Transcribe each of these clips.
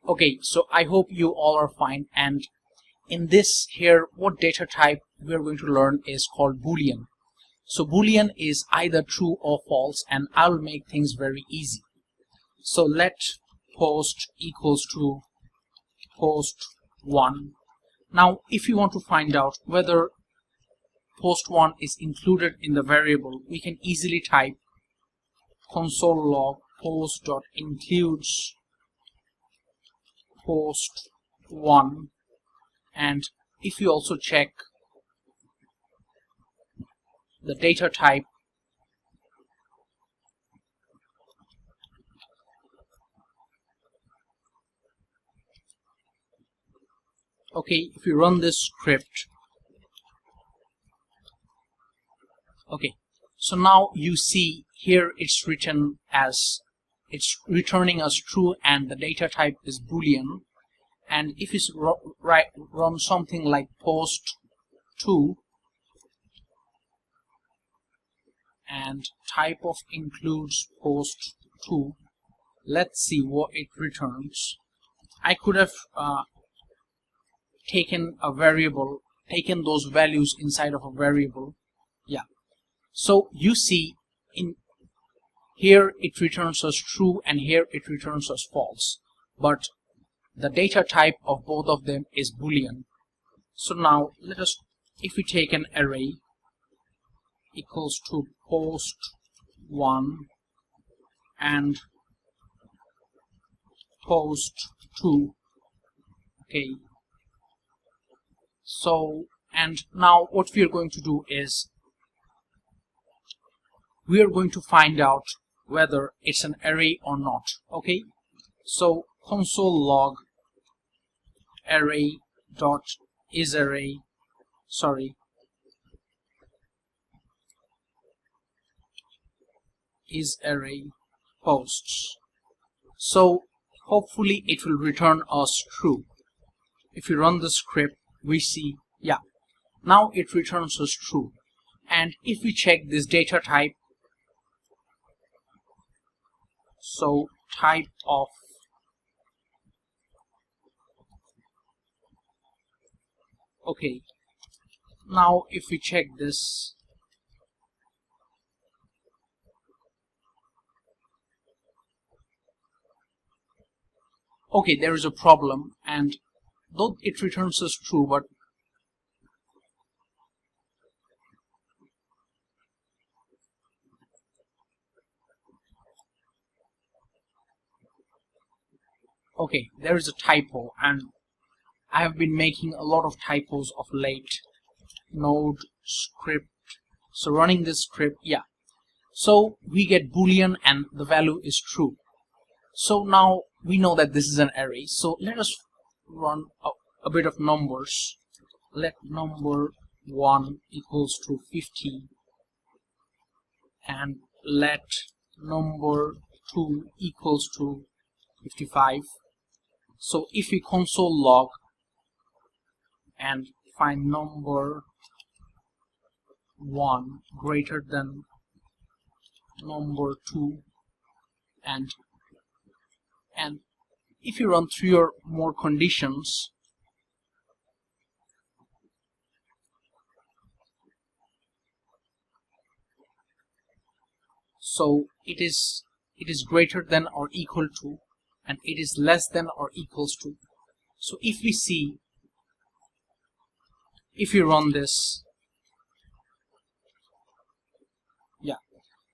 Okay, so I hope you all are fine, and in this here, what data type we're going to learn is called Boolean. So Boolean is either true or false, and I'll make things very easy. So let post equals to post1. Now if you want to find out whether post1 is included in the variable, we can easily type console log post.includes post1, and if you also check the data type, okay, if you run this script, okay, so now you see here it's written as it's returning as true and the data type is Boolean. And if it's run something like post2 and type of includes post2, let's see what it returns. I could have taken those values inside of a variable. Yeah, so you see in here it returns as true and here it returns as false, but the data type of both of them is Boolean. So now let us, if we take an array equals to post1 and post2, okay, so and now what we are going to do is we are going to find out whether it's an array or not. Okay, so console log array dot is array is array posts. So hopefully it will return us true. If you run the script, we see, yeah, now it returns us true. And if we check this data type, so type of okay, now if we check this, okay, there is a problem, and though it returns as true, but okay, there is a typo, and I have been making a lot of typos of late. Node script, so running this script, yeah, so we get Boolean and the value is true. So now we know that this is an array, so let us run a bit of numbers. Let number1 equals to 50 and let number2 equals to 55. So if we console log and find number1 greater than number2, and if you run 3 or more conditions, so it is greater than or equal to, and it is less than or equals to. So if we see, if you run this, yeah,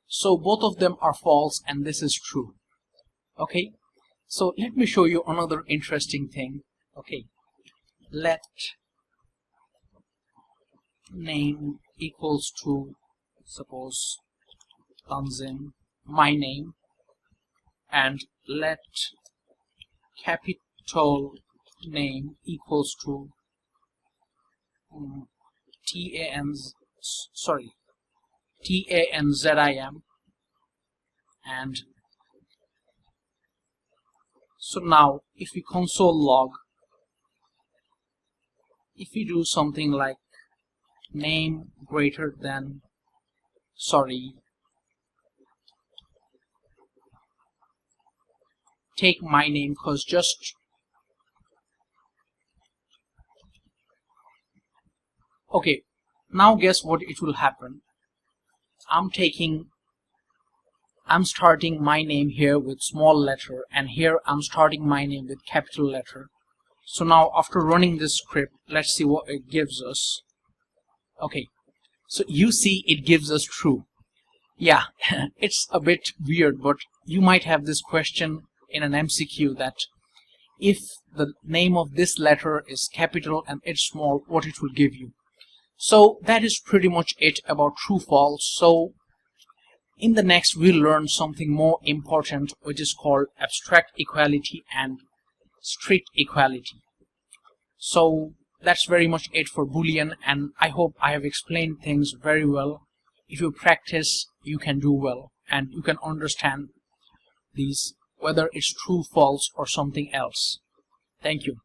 so both of them are false and this is true. Okay, so let me show you another interesting thing. Okay, let name equals to, suppose, Tanzin, my name, and let capital name equals to TANZIM, and so now if we console log, if we do something like name greater than, take my name, because just Okay, now guess what it will happen. I'm starting my name here with small letter, and here I'm starting my name with capital letter. So now after running this script, let's see what it gives us. Okay, so you see it gives us true. Yeah, it's a bit weird, but you might have this question in an MCQ that if the name of this letter is capital and it's small, what it will give you. So that is pretty much it about true false. So in the next we'll learn something more important, which is called abstract equality and strict equality. So that's very much it for Boolean, and I hope I have explained things very well. If you practice, you can do well, and you can understand these, whether it's true, false, or something else. Thank you.